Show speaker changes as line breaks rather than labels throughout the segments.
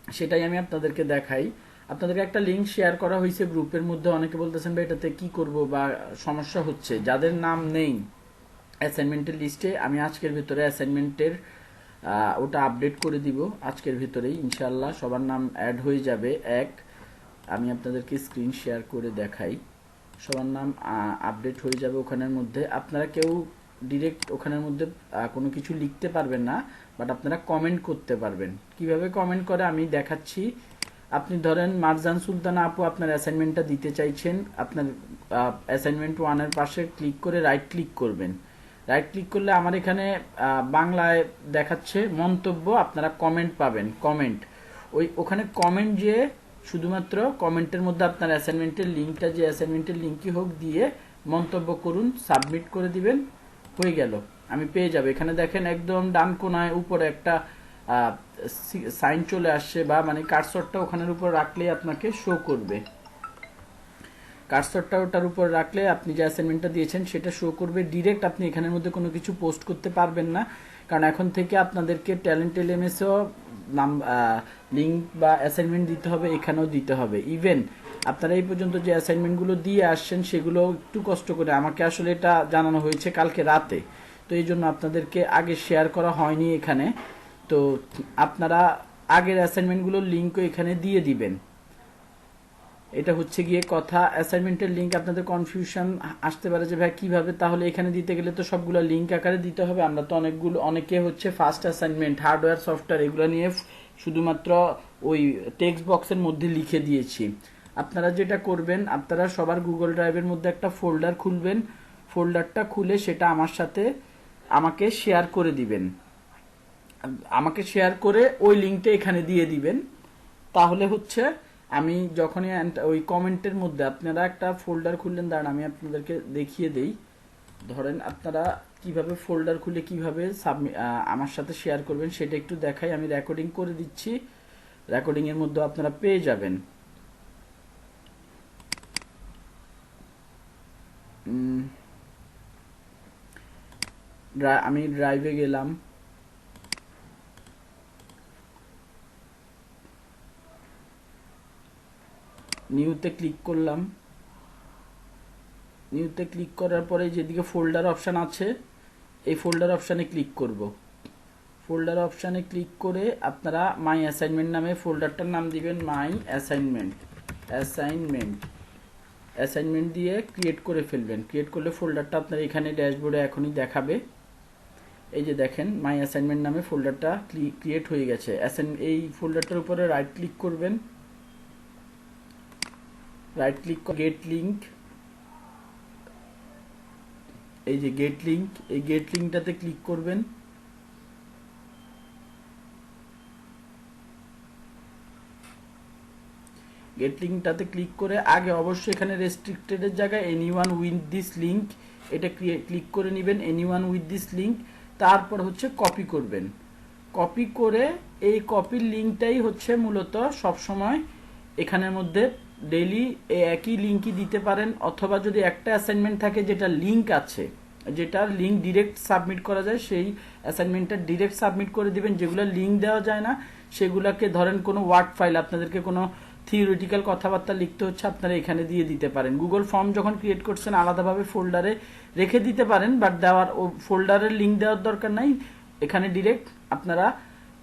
সেটাই আমি আপনাদেরকে দেখাই। আপনাদেরকে একটা লিঙ্ক শেয়ার করা হয়েছে গ্রুপের মধ্যে, অনেকে বলতেছেন ভাই এটাতে কি করব বা সমস্যা হচ্ছে। যাদের নাম নেই অ্যাসাইনমেন্টের লিস্টে, আমি আজকের ভিতরে অ্যাসাইনমেন্টের ওটা আপডেট করে দিব। আজকের ভিতরেই ইনশাল্লাহ সবার নাম অ্যাড হয়ে যাবে। আমি আপনাদেরকে স্ক্রিন শেয়ার করে দেখাই। সবার নাম আপডেট হয়ে যাবে ওখানের মধ্যে। আপনারা কেউ ডিরেক্ট ওখানের মধ্যে কোনো কিছু লিখতে পারবেন না, বাট আপনারা কমেন্ট করতে পারবেন। কিভাবে কমেন্ট করে আমি দেখাচ্ছি। আপনি ধরেন মারজান সুলতানা আপু আপনার অ্যাসাইনমেন্টটা দিতে চাইছেন, আপনার অ্যাসাইনমেন্ট 1-এর পাশে ক্লিক করে রাইট ক্লিক করবেন। রাইট ক্লিক করলে আমার এখানে বাংলায় দেখাচ্ছে মন্তব্য, আপনারা কমেন্ট পাবেন। কমেন্ট ওখানে কমেন্ট, যে শুধুমাত্র কমেন্টের মধ্যে আপনার অ্যাসাইনমেন্টের লিঙ্কটা, যে অ্যাসাইনমেন্টের লিঙ্কই হোক, দিয়ে মন্তব্য করুন, সাবমিট করে দিবেন, হয়ে গেল। আমি পেয়ে যাব। এখানে দেখেন একদম ডান কোনায় উপরে একটা সাইন চলে আসছে, বা মানে কার্সরটা ওখানের উপর রাখলেই আপনাকে শো করবে। কার্সরটা ওটার উপর রাখলে আপনি যে অ্যাসাইনমেন্টটা দিয়েছেন সেটা শো করবে ডিরেক্ট। আপনি এখানের মধ্যে কোনো কিছু পোস্ট করতে পারবেন না, কারণ এখন থেকে আপনাদেরকে ট্যালেন্ট এলএমএসও নাম লিঙ্ক বা অ্যাসাইনমেন্ট দিতে হবে, এখানেও দিতে হবে। ইভেন আপনারা এই পর্যন্ত যে অ্যাসাইনমেন্টগুলো দিয়ে আসছেন সেগুলো একটু কষ্ট করে, আমাকে আসলে এটা জানানো হয়েছে কালকে রাতে, তো এই জন্য আপনাদেরকে আগে শেয়ার করা হয়নি এখানে। তো আপনারা আগের অ্যাসাইনমেন্টগুলোর লিঙ্কও এখানে দিয়ে দিবেন। এটা হচ্ছে গিয়ে কথা। অ্যাসাইনমেন্টের লিঙ্ক আপনাদের কনফিউশন আসতে পারে যে ভাই কিভাবে, তাহলে এখানে দিতে গেলে তো সবগুলো লিঙ্ক আকারে দিতে হবে। আমরা তো অনেকে হচ্ছে ফার্স্ট অ্যাসাইনমেন্ট হার্ডওয়্যার সফটওয়্যার এগুলো নিয়ে শুধুমাত্র ওই টেক্সট বক্সের মধ্যে লিখে দিয়েছি। আপনারা যেটা করবেন, আপনারা সবার গুগল ড্রাইভের মধ্যে একটা ফোল্ডার খুলবেন। ফোল্ডারটা খুলে সেটা আমাকে শেয়ার করে দিবেন। আমাকে শেয়ার করে ওই লিঙ্কটা এখানে দিয়ে দিবেন। তাহলে হচ্ছে আমি যখনই ওই কমেন্টের মধ্যে আপনারা একটা ফোল্ডার খুললেন, দাঁড়ান আমি আপনাদেরকে দেখিয়ে দেই। ধরেন আপনারা কিভাবে ফোল্ডার খুলে কিভাবে আমার সাথে শেয়ার করবেন সেটা একটু দেখাই। আমি রেকর্ডিং করে দিচ্ছি, রেকর্ডিং এর মধ্যে আপনারা পেয়ে যাবেন। আমি ড্রাইভে গেলাম, নিউতে ক্লিক করলাম। নিউতে ক্লিক করার পরে যেদিকে ফোল্ডার অপশান আছে, এই ফোল্ডার অপশানে ক্লিক করব। ফোল্ডার অপশানে ক্লিক করে আপনারা মাই অ্যাসাইনমেন্ট নামে ফোল্ডারটার নাম দিবেন, মাই অ্যাসাইনমেন্ট। অ্যাসাইনমেন্ট দিয়ে ক্রিয়েট করে ফেলবেন। ক্রিয়েট করলে ফোল্ডারটা আপনার এখানে ড্যাশবোর্ডে এখনই দেখাবে। এই যে দেখেন মাই অ্যাসাইনমেন্ট নামে ফোল্ডারটা ক্রিয়েট হয়ে গেছে। এই ফোল্ডারটার উপরে রাইট ক্লিক করবেন, রাইট ক্লিক গেট লিঙ্ক। এই যে গেট লিঙ্ক, এই গেট লিঙ্কটাতে ক্লিক করবেন। গেট লিঙ্কটাতে ক্লিক করে আগে অবশ্যই এখানে রেস্ট্রিক্টেডের জায়গায় এনিওয়ান উইথ দিস লিঙ্ক এটা ক্লিক করে নেবেন, এনিওয়ান উইথ দিস লিঙ্ক। তারপর হচ্ছে কপি করবেন। কপি করে এই কপির লিঙ্কটাই হচ্ছে মূলত সবসময় এখানের মধ্যে ডেইলি একই লিঙ্কই দিতে পারেন, অথবা যদি একটা অ্যাসাইনমেন্ট থাকে যেটা লিঙ্ক আছে, যেটার লিঙ্ক ডিরেক্ট সাবমিট করা যায়, সেই অ্যাসাইনমেন্টটা ডিরেক্ট সাবমিট করে দিবেন। যেগুলো লিঙ্ক দেওয়া যায় না সেগুলোকে, ধরেন কোনো ওয়ার্ড ফাইল আপনাদেরকে কোনো থিওরিটিক্যাল কথাবার্তা লিখতে হচ্ছে, আপনারা এখানে দিয়ে দিতে পারেন। গুগল ফর্ম যখন ক্রিয়েট করছেন আলাদাভাবে ফোল্ডারে রেখে দিতে পারেন, বাট দেওয়ার ফোল্ডারের লিঙ্ক দেওয়ার দরকার নাই। এখানে ডিরেক্ট আপনারা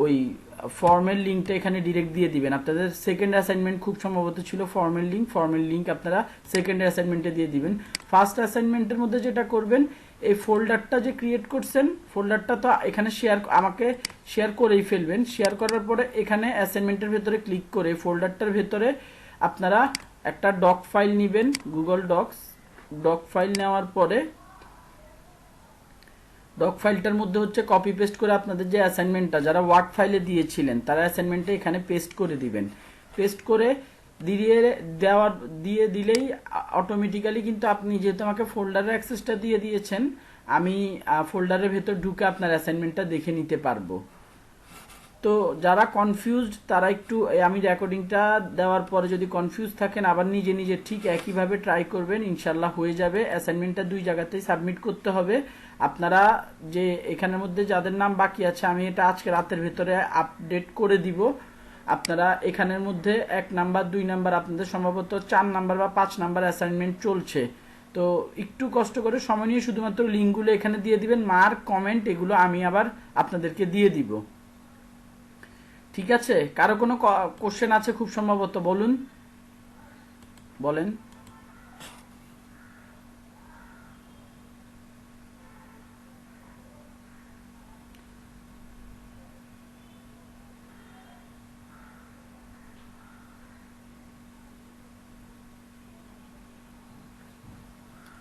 ওই ফর্মের লিঙ্কটা এখানে ডিরেক্ট দিয়ে দিবেন। আপনাদের সেকেন্ড অ্যাসাইনমেন্ট খুব সম্ভবত ছিল ফর্মের লিঙ্ক আপনারা সেকেন্ড অ্যাসাইনমেন্টে দিয়ে দিবেন। ফার্স্ট অ্যাসাইনমেন্টের মধ্যে যেটা করবেন, এই ফোল্ডারটা যে ক্রিয়েট করছেন, ফোল্ডারটা তো এখানে আমাকে শেয়ার করেই ফেলবেন। শেয়ার করার পরে এখানে অ্যাসাইনমেন্টের ভেতরে ক্লিক করে ফোল্ডারটার ভেতরে আপনারা একটা ডক ফাইল নেবেন, গুগল ডক ফাইল নেওয়ার পরে ডক ফাইলটার মধ্যে হচ্ছে কপি পেস্ট করে আপনাদের যে অ্যাসাইনমেন্টটা যারা ওয়ার্ড ফাইলে দিয়েছিলেন তারা অ্যাসাইনমেন্টটা এখানে পেস্ট করে দিবেন। পেস্ট করে দিয়ে দিলেই অটোমেটিক্যালি কিন্তু আপনি, যেহেতু আমাকে ফোল্ডারের অ্যাক্সেসটা দিয়ে দিয়েছেন, আমি ফোল্ডারের ভেতর ঢুকে আপনার অ্যাসাইনমেন্টটা দেখে নিতে পারবো। তো যারা কনফিউজড তারা একটু, আমি রেকর্ডিংটা দেওয়ার পরে যদি কনফিউজ থাকেন আবার নিজে নিজে ঠিক একইভাবে ট্রাই করবেন, ইনশাল্লাহ হয়ে যাবে। অ্যাসাইনমেন্টটা 2 জায়গাতেই সাবমিট করতে হবে। আপনারা যে এখানের মধ্যে যাদের নাম বাকি আছে, আমি এটা আজকে রাতের ভেতরে আপডেট করে দিব। আপনারা এখানের মধ্যে 1 নাম্বার 2 নাম্বার আপনাদের সম্ভবত 4 নাম্বার বা 5 নাম্বার অ্যাসাইনমেন্ট চলছে। তো একটু কষ্ট করে সময় নিয়ে শুধুমাত্র লিঙ্কগুলো এখানে দিয়ে দিবেন, মার্ক কমেন্ট এগুলো আমি আবার আপনাদেরকে দিয়ে দিব। ঠিক আছে, কারো কোনো কোশ্চেন আছে খুব সম্ভবত, বলুন, বলেন।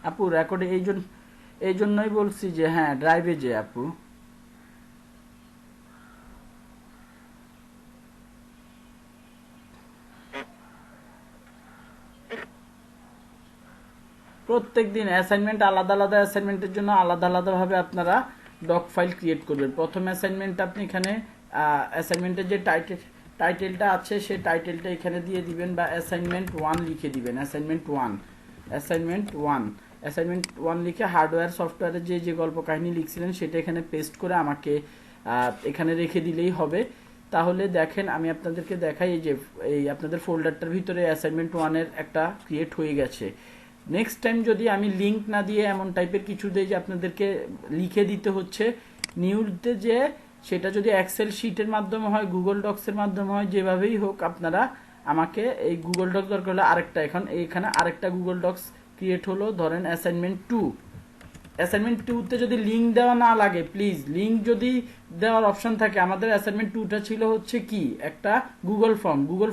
আপু রেকর্ডে এই জন্যই বলছি যে হ্যাঁ ড্রাইভে যে আপু প্রত্যেক দিন অ্যাসাইনমেন্ট আলাদা আলাদা, অ্যাসাইনমেন্টের জন্য আলাদা আলাদাভাবে আপনারা ডক ফাইল ক্রিয়েট করবেন। প্রথম অ্যাসাইনমেন্ট আপনি এখানে অ্যাসাইনমেন্টের যে টাইটেলটা আছে সেই টাইটেলটা এখানে দিয়ে দিবেন বা অ্যাসাইনমেন্ট 1 লিখে দিবেন। অ্যাসাইনমেন্ট 1 লিখে হার্ডওয়্যার সফটওয়্যারে যে গল্প কাহিনী লিখছিলেন সেটা এখানে পেস্ট করে আমাকে এখানে রেখে দিলেই হবে। তাহলে দেখেন আমি আপনাদেরকে দেখাই, এই আপনাদের ফোল্ডারটার ভিতরে অ্যাসাইনমেন্ট 1-এর একটা ক্রিয়েট হয়ে গেছে। নেক্সট টাইম যদি আমি লিঙ্ক না দিয়ে এমন টাইপের কিছু দিই যে আপনাদেরকে লিখে দিতে হচ্ছে নিউতে, যে সেটা যদি এক্সেল শিটের মাধ্যমে হয়, গুগল ডক্সের মাধ্যমে হয়, যেভাবেই হোক আপনারা আমাকে এই গুগল ডক্স দরকার হলে আরেকটা, এখানে আরেকটা গুগল ডক্স ক্রিয়েট হলো, ধরেন অ্যাসাইনমেন্ট 2-তে যদি লিঙ্ক দেওয়া না লাগে, প্লিজ লিঙ্ক যদি দেওয়ার অপশন থাকে, আমাদের অ্যাসাইনমেন্ট 2টা ছিল হচ্ছে কি একটা গুগল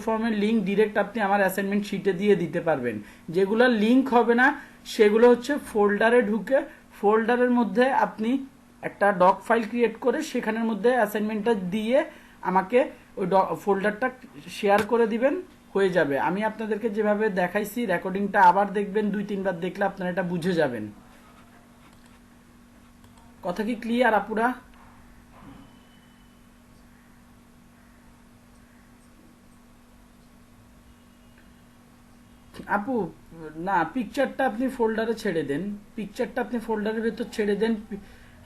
ফর্মের লিঙ্ক ডিরেক্ট আপনি আমার অ্যাসাইনমেন্ট শিটে দিয়ে দিতে পারবেন। যেগুলো লিঙ্ক হবে না সেগুলো হচ্ছে ফোল্ডারে ঢুকে ফোল্ডারের মধ্যে আপনি একটা ডক ফাইল ক্রিয়েট করে সেখানের মধ্যে অ্যাসাইনমেন্টটা দিয়ে আমাকে ওই ফোল্ডারটা শেয়ার করে দিবেন, হয়ে যাবে। আমি আপনাদেরকে যেভাবে দেখাইছি রেকর্ডিংটা আবার দেখবেন, 2-3 বার দেখলে আপনারা এটা বুঝে যাবেন। কথা কি ক্লিয়ার আপুরা? আপু না, পিকচারটা আপনি ফোল্ডারে ছেড়ে দেন,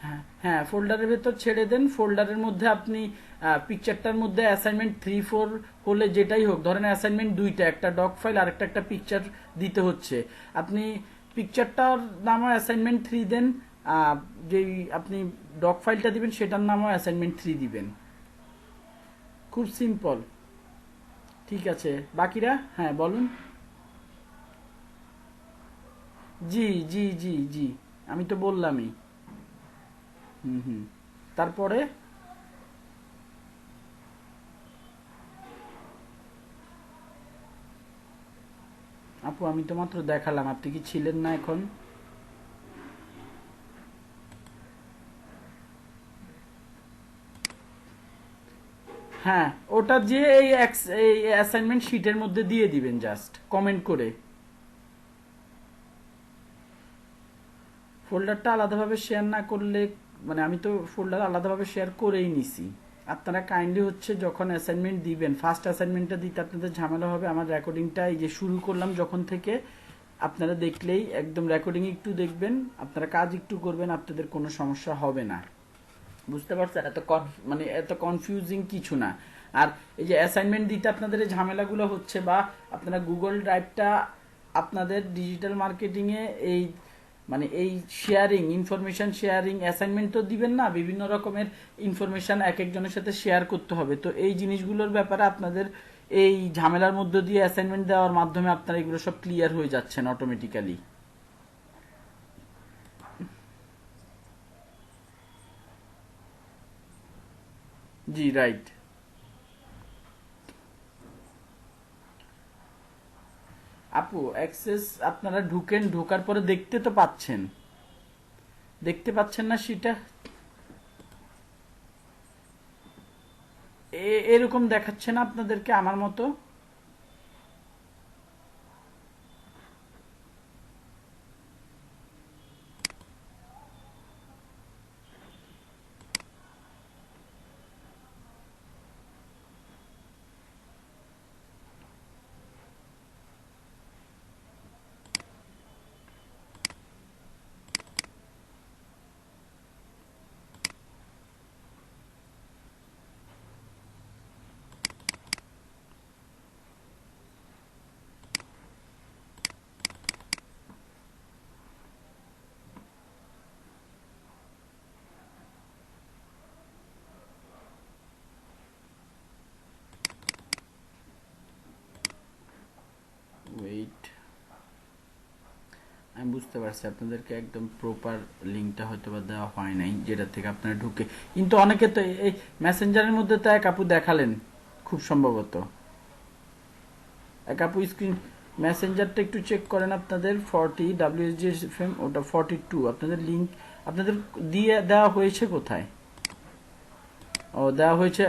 হ্যাঁ হ্যাঁ ফোল্ডারের ভেতর ছেড়ে দেন। ফোল্ডারের মধ্যে আপনি পিকচারটার মধ্যে অ্যাসাইনমেন্ট 3-4 হলে যেটাই হোক, ধরেন অ্যাসাইনমেন্ট 2টা, একটা ডক ফাইল আর একটা পিকচার দিতে হচ্ছে, আপনি পিকচারটার নামও অ্যাসাইনমেন্ট 3 দেন, যেই আপনি ডক ফাইলটা দিবেন সেটার নামও অ্যাসাইনমেন্ট 3 দিবেন। খুব সিম্পল। ঠিক আছে, বাকিরা হ্যাঁ বলুন। জি জি জি জি, আমি তো বললামই। হুম হুম, তারপরে আপু আমি তো মাত্র দেখালাম, আপনি কি ছিলেন না এখন? হ্যাঁ, ওটা যে এই অ্যাসাইনমেন্ট শিটের মধ্যে দিয়ে দিবেন, জাস্ট কমেন্ট করে। ফোল্ডারটা আলাদাভাবে শেয়ার না করলে, মানে আমি তো ফোল্ডার আলাদাভাবে শেয়ার করেই নিছি। আপনারা কাইন্ডলি হচ্ছে যখন অ্যাসাইনমেন্ট দিবেন, ফার্স্ট অ্যাসাইনমেন্টটা দিতে আপনাদের ঝামেলা হবে। আমার রেকর্ডিংটা এই যে শুরু করলাম যখন থেকে, আপনারা দেখলেই একদম রেকর্ডিং একটু দেখবেন, আপনারা কাজ একটু করবেন, আপনাদের কোনো সমস্যা হবে না। বুঝতে পারছেন? মানে এত কনফিউজিং কিছু না। আর এই যে অ্যাসাইনমেন্ট দিতে আপনাদের এই ঝামেলাগুলো হচ্ছে, বা আপনারা গুগল ড্রাইভটা আপনাদের ডিজিটাল মার্কেটিং এ এই মানে এই ইনফরমেশন শেয়ারিং, অ্যাসাইনমেন্ট তো দিবেন না, বিভিন্ন রকমের ইনফরমেশন এক একজনের সাথে শেয়ার করতে হবে। তো এই জিনিসগুলোর ব্যাপারে আপনাদের এই ঝামেলার মধ্য দিয়ে অ্যাসাইনমেন্ট দেওয়ার মাধ্যমে আপনারা এগুলো সব ক্লিয়ার হয়ে যাচ্ছেন অটোমেটিক্যালি। জি রাইট। আপু অ্যাক্সেস আপনারা ঢোকার পরে দেখতে পাচ্ছেন না সেটা? এরকম দেখাচ্ছে না আপনাদেরকে আমার মতো? বুঝতে পারছি আপনাদেরকে একদম প্রপার লিঙ্কটা হয়তো বা দেওয়া হয় নাই, যেটা থেকে আপনারা ঢুকে, কিন্তু অনেকে তো এই মেসেঞ্জারের মধ্যে তো এক আপু দেখালেন খুব সম্ভবত। এক আপু স্ক্রিন মেসেঞ্জারটা একটু চেক করেন আপনাদের 40 WSGFM, ওটা 42 আপনাদের লিঙ্ক আপনাদের দিয়ে দেওয়া হয়েছে কোথায়? ও দেওয়া হয়েছে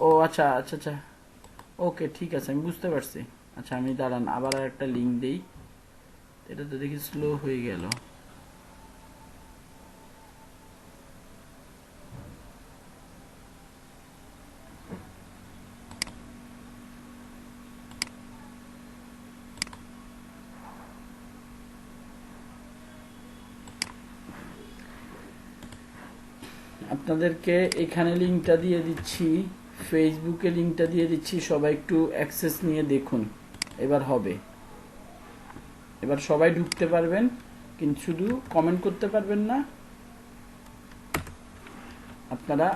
ও আচ্ছা আচ্ছা আচ্ছা, ওকে ঠিক আছে, আমি বুঝতে পারছি। আচ্ছা আমি দাঁড়ান আবার একটা লিঙ্ক দেই, এটা তো দেখি স্লো হয়ে গেল। আপনাদেরকে এখানে লিঙ্কটা দিয়ে দিচ্ছি, ফেসবুকে লিঙ্কটা দিয়ে দিচ্ছি, সবাই একটু অ্যাক্সেস নিয়ে দেখুন। এবার হবে, এবার সবাই ঢুকতে পারবেন, কিন্তু শুধু কমেন্ট করতে পারবেন না, আপনারা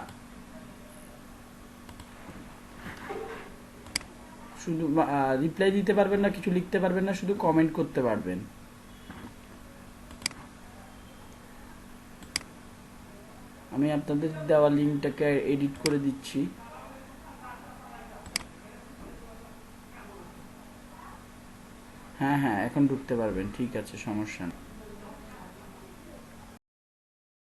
শুধু রিপ্লাই দিতে পারবেন না, কিছু লিখতে পারবেন না, শুধু কমেন্ট করতে পারবেন। আমি আপনাদের দেওয়া লিঙ্কটাকে এডিট করে দিচ্ছি। হ্যাঁ হ্যাঁ, এখন ঢুকতে পারবেন, ঠিক আছে, সমস্যা নেই।